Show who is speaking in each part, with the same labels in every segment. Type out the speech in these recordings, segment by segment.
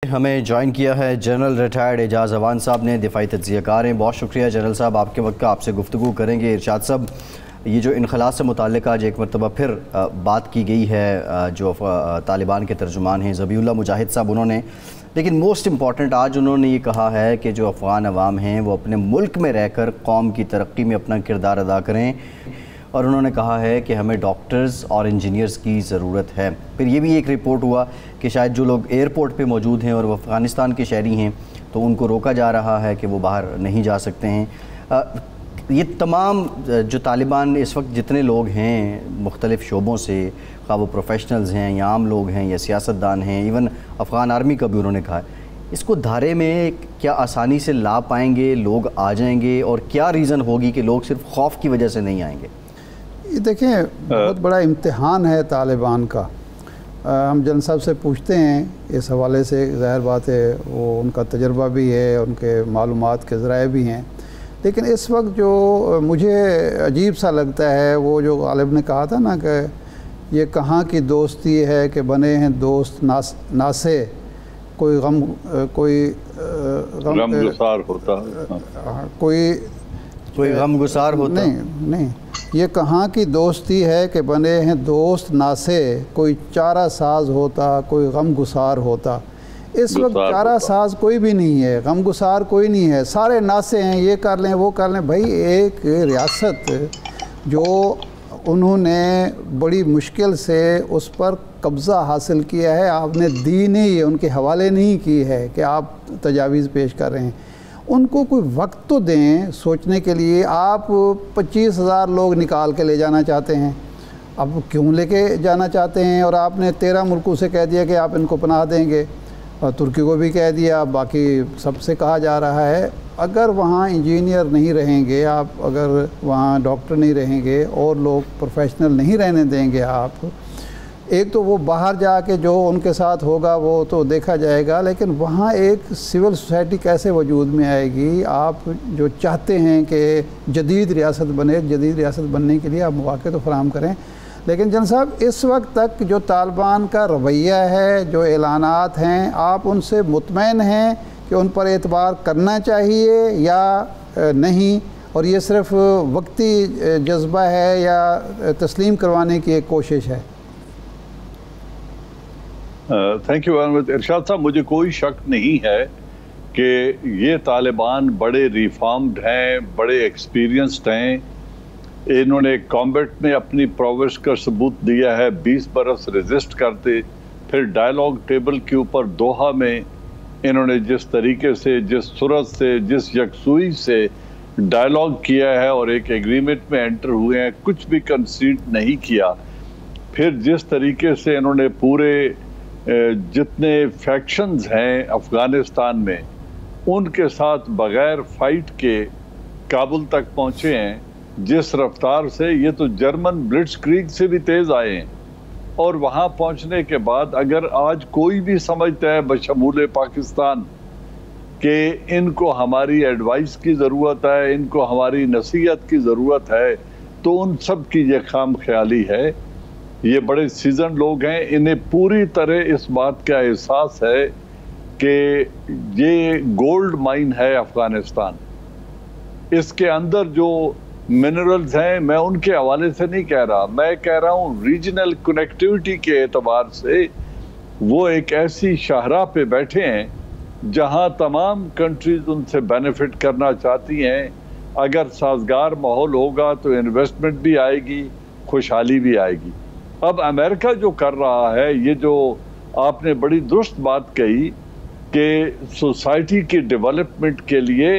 Speaker 1: ہمیں جوائن کیا ہے جنرل ریٹائرڈ اعجاز اعوان صاحب نے، دفاعی تجزیہ کار ہیں۔ بہت شکریہ جنرل صاحب، آپ کے وقت کا آپ سے گفتگو کریں گے۔ ارشاد صاحب، یہ جو انخلاء سے متعلق آج ایک مرتبہ پھر بات کی گئی ہے، جو طالبان کے ترجمان ہیں ذبیح اللہ مجاہد صاحب، انہوں نے، لیکن موسٹ امپورٹنٹ آج انہوں نے یہ کہا ہے کہ جو افغان عوام ہیں وہ اپنے ملک میں رہ کر قوم کی ترقی میں اپنا کردار ادا کریں، اور انہوں نے کہا ہے کہ ہمیں ڈاکٹرز اور انجینئرز کی ضرورت ہے۔ پھر یہ بھی ایک رپورٹ ہوا کہ شاید جو لوگ ایئرپورٹ پہ موجود ہیں اور وہ افغانستان کے شہری ہیں تو ان کو روکا جا رہا ہے کہ وہ باہر نہیں جا سکتے ہیں۔ یہ تمام جو طالبان اس وقت جتنے لوگ ہیں مختلف شعبوں سے، خواہ وہ پروفیشنلز ہیں یا عام لوگ ہیں یا سیاستدان ہیں، ایون افغان آرمی کا بھی انہوں نے کہا ہے، اس کو دھارے میں کیا آسانی سے لا پائیں گے، لوگ آ جائیں گے، اور کیا ریزن ہوگی کہ لوگ صرف خوف کی وجہ سے نہیں آئیں گے؟
Speaker 2: یہ دیکھیں، بہت بڑا امتحان ہے طالبان کا۔ ہم جنرل صاحب سے پوچھتے ہیں اس حوالے سے، ظاہر بات ہے وہ ان کا تجربہ بھی ہے، ان کے معلومات کے ذرائع بھی ہیں، لیکن اس وقت جو مجھے عجیب سا لگتا ہے وہ جو غالب نے کہا تھا نا کہ یہ کہاں کی دوستی ہے کہ بنے ہیں دوست ناسے، کوئی غم
Speaker 3: گسار ہوتا،
Speaker 2: کوئی
Speaker 1: غم گسار ہوتا،
Speaker 2: نہیں، یہ کہاں کی دوستی ہے کہ بنے ہیں دوست ناسے، کوئی چارہ ساز ہوتا، کوئی غم گسار ہوتا۔ اس وقت چارہ ساز کوئی بھی نہیں ہے، غم گسار کوئی نہیں ہے، سارے ناسے ہیں، یہ کر لیں وہ کر لیں۔ بھائی ایک ریاست جو انہوں نے بڑی مشکل سے اس پر قبضہ حاصل کیا ہے، آپ نے دی نہیں، ان کے حوالے نہیں کی ہے کہ آپ تجاویز پیش کر رہے ہیں، ان کو کوئی وقت تو دیں سوچنے کے لیے۔ آپ 25,000 لوگ نکال کے لے جانا چاہتے ہیں، اب کیوں لے کے جانا چاہتے ہیں؟ اور آپ نے 13 ملکوں سے کہہ دیا کہ آپ ان کو پناہ دیں گے، اور ترکی کو بھی کہہ دیا، باقی سب سے کہا جا رہا ہے اگر وہاں انجینئر نہیں رہیں گے آپ، اگر وہاں ڈاکٹر نہیں رہیں گے اور لوگ پروفیشنل نہیں رہنے دیں گے آپ، ایک تو وہ باہر جا کے جو ان کے ساتھ ہوگا وہ تو دیکھا جائے گا، لیکن وہاں ایک سول سوسائٹی کیسے وجود میں آئے گی؟ آپ جو چاہتے ہیں کہ جدید ریاست بنے، جدید ریاست بننے کے لیے آپ مواقع تو فراہم کریں، لیکن جنرل صاحب اس وقت تک جو طالبان کا رویہ ہے، جو اعلانات ہیں، آپ ان سے مطمئن ہیں کہ ان پر اعتبار کرنا چاہیے یا نہیں، اور یہ صرف وقتی جذبہ ہے یا تسلیم کروانے کی ایک کوشش ہے؟
Speaker 3: Thank you Ahmad. ارشاد صاحب، مجھے کوئی شک نہیں ہے کہ یہ طالبان بڑے ریفارمڈ ہیں، بڑے ایکسپیرینسڈ ہیں، انہوں نے کامبیٹ میں اپنی پروگریس کا ثبوت دیا ہے، 20 برس ریزسٹ کرتے، پھر ڈائیلاگ ٹیبل کے اوپر دوحہ میں انہوں نے جس طریقے سے، جس صورت سے، جس یکسوئی سے ڈائیلاگ کیا ہے اور ایک ایگریمنٹ میں انٹر ہوئے ہیں، کچھ بھی کنسیڈ نہیں کیا، پھر جس طریقے سے انہوں نے پورے جتنے فیکشنز ہیں افغانستان میں ان کے ساتھ بغیر فائٹ کے کابل تک پہنچے ہیں، جس رفتار سے، یہ تو جرمن بلٹس کریگ سے بھی تیز آئے ہیں، اور وہاں پہنچنے کے بعد اگر آج کوئی بھی سمجھتا ہے بشمول پاکستان کہ ان کو ہماری ایڈوائس کی ضرورت ہے، ان کو ہماری نصیحت کی ضرورت ہے، تو ان سب کی یہ خام خیالی ہے۔ یہ بڑے سیزن لوگ ہیں، انہیں پوری طرح اس بات کا احساس ہے کہ یہ گولڈ مائن ہے افغانستان، اس کے اندر جو منرلز ہیں، میں ان کے حوالے سے نہیں کہہ رہا، میں کہہ رہا ہوں ریجنل کنیکٹیوٹی کے اعتبار سے وہ ایک ایسی شاہراہ پہ بیٹھے ہیں جہاں تمام کنٹریز ان سے بینیفٹ کرنا چاہتی ہیں۔ اگر سازگار ماحول ہوگا تو انویسٹمنٹ بھی آئے گی، خوشحالی بھی آئے گی۔ اب امریکہ جو کر رہا ہے، یہ جو آپ نے بڑی درست بات کہی کہ سوسائٹی کی ڈیولپمنٹ کے لیے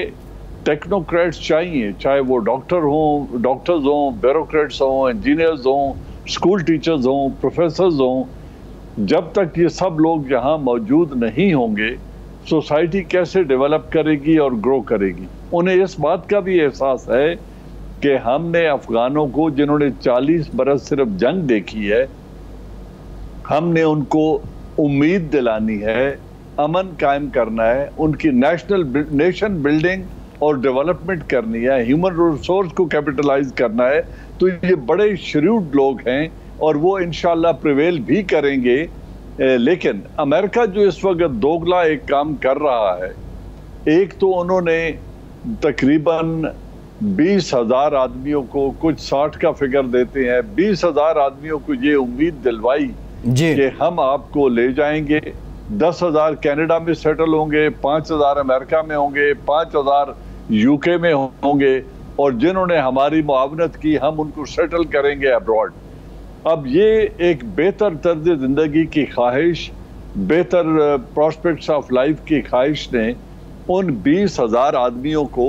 Speaker 3: ٹیکنوکریٹس چاہیے، چاہے وہ ڈاکٹرز ہوں، بیوروکریٹس ہوں، انجینئرز ہوں، اسکول ٹیچرز ہوں، پروفیسرز ہوں، جب تک یہ سب لوگ یہاں موجود نہیں ہوں گے، سوسائٹی کیسے ڈیولپ کرے گی اور گرو کرے گی؟ انہیں اس بات کا بھی احساس ہے کہ ہم نے افغانوں کو، جنہوں نے 40 برس صرف جنگ دیکھی ہے، ہم نے ان کو امید دلانی ہے، امن قائم کرنا ہے، ان کی نیشن بلڈنگ اور ڈیولپمنٹ کرنی ہے، ہیومن ریسورس کو کیپٹلائز کرنا ہے۔ تو یہ بڑے شریوڈ لوگ ہیں اور وہ انشاءاللہ پریویل بھی کریں گے، لیکن امریکہ جو اس وقت دوگلا ایک کام کر رہا ہے، ایک تو انہوں نے تقریباً 20,000 آدمیوں کو، کچھ 60 کا فگر دیتے ہیں، 20,000 آدمیوں کو یہ امید دلوائی کہ ہم آپ کو لے جائیں گے، 10,000 کینیڈا میں سیٹل ہوں گے، 5,000 امریکہ میں ہوں گے، 5,000 یو کے میں ہوں گے، اور جنہوں نے ہماری معاونت کی ہم ان کو سیٹل کریں گے ابراڈ۔ اب یہ ایک بہتر طرز زندگی کی خواہش، بہتر پراسپیکٹس آف لائف کی خواہش نے ان 20,000 آدمیوں کو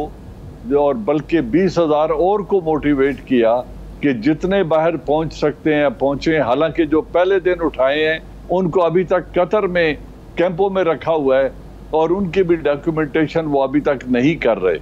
Speaker 3: اور بلکہ 20,000 اور کو موٹیویٹ کیا کہ جتنے باہر پہنچ سکتے ہیں پہنچیں۔ حالانکہ جو پہلے دن اٹھائے ہیں ان کو ابھی تک قطر میں کیمپوں میں رکھا ہوا ہے اور ان کی بھی ڈاکیومنٹیشن وہ ابھی تک نہیں کر رہے۔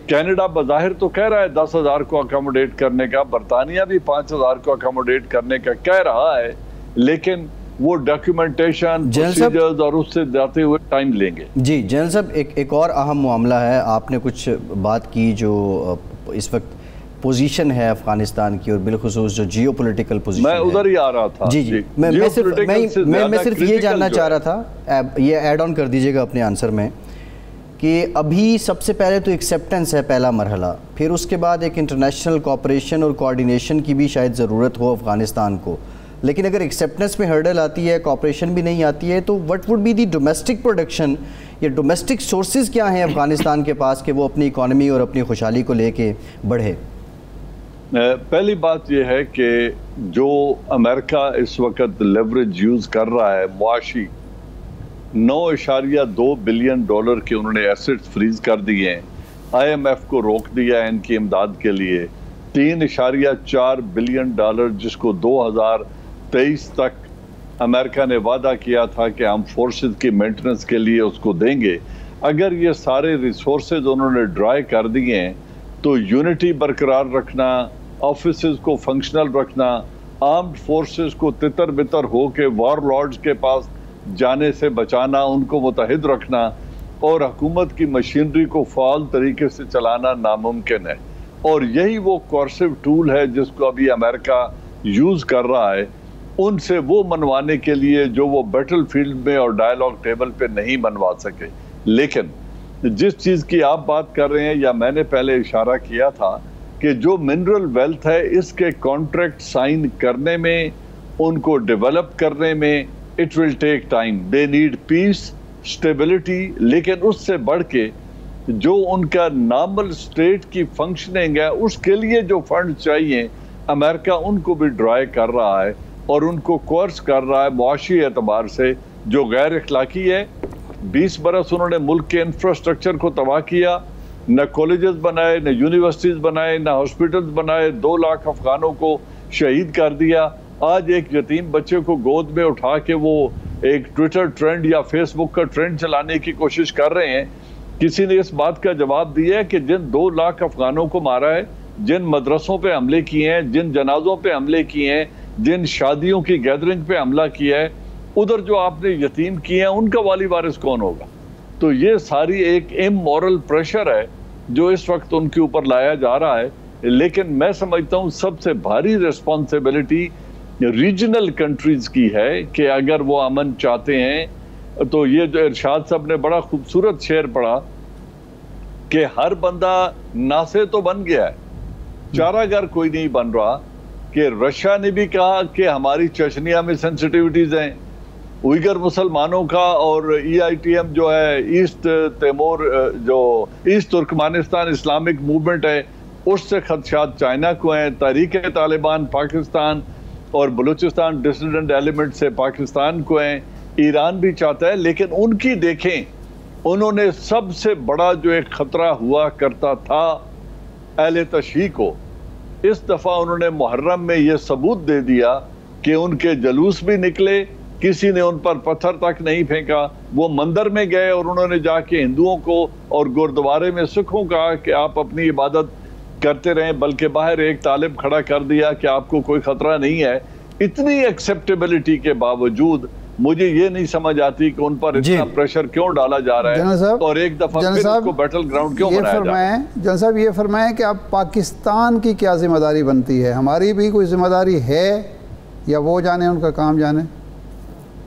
Speaker 3: کینیڈا بظاہر تو کہہ رہا ہے 10,000 کو اکاموڈیٹ کرنے کا، برطانیہ بھی 5,000 کو اکاموڈیٹ کرنے کا کہہ رہا ہے، لیکن وہ ڈاکیومنٹیشن پروسیجرز اور اس سے جاتے ہوئے ٹائم لیں گے۔
Speaker 1: جی جنرل صاحب، ایک اور اہم معاملہ ہے، آپ نے کچھ بات کی جو اس وقت پوزیشن ہے افغانستان کی اور بالخصوص جو جیو پولیٹیکل پوزیشن ہے،
Speaker 3: میں ادھر ہی آ رہا تھا۔
Speaker 1: جی میں صرف یہ جاننا چاہ رہا تھا، یہ ایڈ آن کر دیجئے گا اپنے آنسر میں، کہ ابھی سب سے پہلے تو ایکسیپٹنس ہے پہلا مرحلہ، پھر اس کے بعد ایک انٹرنیشنل کوآپریشن اور کوآرڈینیشن کی بھی شاید ضرورت ہو افغانستان کو، لیکن اگر ایکسیپٹنس میں ہرڈل آتی ہے، کوآپریشن بھی نہیں آتی ہے، تو what would be the domestic production یا ڈومیسٹک سورسز کیا ہیں افغانستان کے پاس کہ وہ اپنی اکانومی اور اپنی خوشحالی کو لے کے بڑھے؟
Speaker 3: پہلی بات یہ ہے کہ جو امریکہ اس وقت لیوریج یوز کر رہا ہے معاشی، 9.2 بلین ڈالر کے انہوں نے ایسٹس فریز کر دیے ہیں، آئی ایم ایف کو روک دیا ہے ان کی امداد کے لیے، 3.4 بلین ڈالر جس کو 2023 تک امریکہ نے وعدہ کیا تھا کہ ہم فورسز کی مینٹننس کے لیے اس کو دیں گے۔ اگر یہ سارے ریسورسز انہوں نے ڈرائی کر دیے ہیں تو یونٹی برقرار رکھنا، آفیسز کو فنکشنل رکھنا، آرمڈ فورسز کو تتر بتر ہو کے وار لارڈز کے پاس جانے سے بچانا، ان کو متحد رکھنا اور حکومت کی مشینری کو فعال طریقے سے چلانا ناممکن ہے، اور یہی وہ کورسو ٹول ہے جس کو ابھی امریکہ یوز کر رہا ہے ان سے وہ منوانے کے لیے جو وہ بیٹل فیلڈ میں اور ڈائیلاگ ٹیبل پہ نہیں منوا سکے۔ لیکن جس چیز کی آپ بات کر رہے ہیں یا میں نے پہلے اشارہ کیا تھا کہ جو منرل ویلتھ ہے اس کے کانٹریکٹ سائن کرنے میں، ان کو ڈیولپ کرنے میں it will take time. They need peace, stability، لیکن اس سے بڑھ کے جو ان کا نارمل اسٹیٹ کی فنکشننگ ہے اس کے لیے جو فنڈ چاہیے امریکہ ان کو بھی ڈرائی کر رہا ہے اور ان کو کورس کر رہا ہے معاشی اعتبار سے، جو غیر اخلاقی ہے۔ 20 برس انہوں نے ملک کے انفراسٹرکچر کو تباہ کیا، نہ کالجز بنائے، نہ یونیورسٹیز بنائے، نہ ہاسپٹلز بنائے، 2 لاکھ افغانوں کو شہید کر دیا۔ آج ایک یتیم بچے کو گود میں اٹھا کے وہ ایک ٹویٹر ٹرینڈ یا فیس بک کا ٹرینڈ چلانے کی کوشش کر رہے ہیں۔ کسی نے اس بات کا جواب دیا ہے کہ جن 2 لاکھ افغانوں کو مارا ہے، جن مدرسوں پہ حملے کیے ہیں، جن جنازوں پہ حملے کیے ہیں، جن شادیوں کی گیدرنگ پہ حملہ کیا ہے، ادھر جو آپ نے یتیم کیے ہیں ان کا والی وارث کون ہوگا؟ تو یہ ساری ایک امورل پریشر ہے جو اس وقت ان کے اوپر لایا جا رہا ہے۔ لیکن میں سمجھتا ہوں سب سے بھاری ریسپانسبلٹی ریجنل کنٹریز کی ہے کہ اگر وہ امن چاہتے ہیں تو یہ جو ارشاد صاحب نے بڑا خوبصورت شعر پڑھا کہ ہر بندہ ناسے تو بن گیا ہے، چارہ گر کوئی نہیں بن رہا، کہ رشیا نے بھی کہا کہ ہماری چچنیا میں سینسٹیوٹیز ہیں، اوئیگر مسلمانوں کا اور EITM جو ہے ایسٹ تیمور جو ایسٹ ترکمانستان اسلامک موومنٹ ہے اس سے خدشات چائنا کو ہیں، تحریک طالبان پاکستان اور بلوچستان ڈسیڈنٹ ایلیمنٹ سے پاکستان کو ہیں، ایران بھی چاہتا ہے۔ لیکن ان کی دیکھیں، انہوں نے سب سے بڑا جو ایک خطرہ ہوا کرتا تھا اہل تشیع کو، اس دفعہ انہوں نے محرم میں یہ ثبوت دے دیا کہ ان کے جلوس بھی نکلے، کسی نے ان پر پتھر تک نہیں پھینکا، وہ مندر میں گئے اور انہوں نے جا کے ہندوؤں کو اور گردوارے میں سکھوں کہا کہ آپ اپنی عبادت کرتے رہیں، بلکہ باہر ایک طالب کھڑا کر دیا کہ آپ کو کوئی خطرہ نہیں ہے۔ اتنی ایکسیپٹیبلٹی کے باوجود مجھے یہ نہیں سمجھ آتی کہ ان پر اتنا پریشر کیوں ڈالا جا رہا ہے اور ایک دفعہ پھر اس کو بیٹل گراؤنڈ کیوں بنایا جا رہا ہے۔
Speaker 2: جنرل صاحب یہ فرمائیں کہ اب پاکستان کی کیا ذمہ داری بنتی ہے؟ ہماری بھی کوئی ذمہ داری ہے یا وہ جانے ان کا کام جانے؟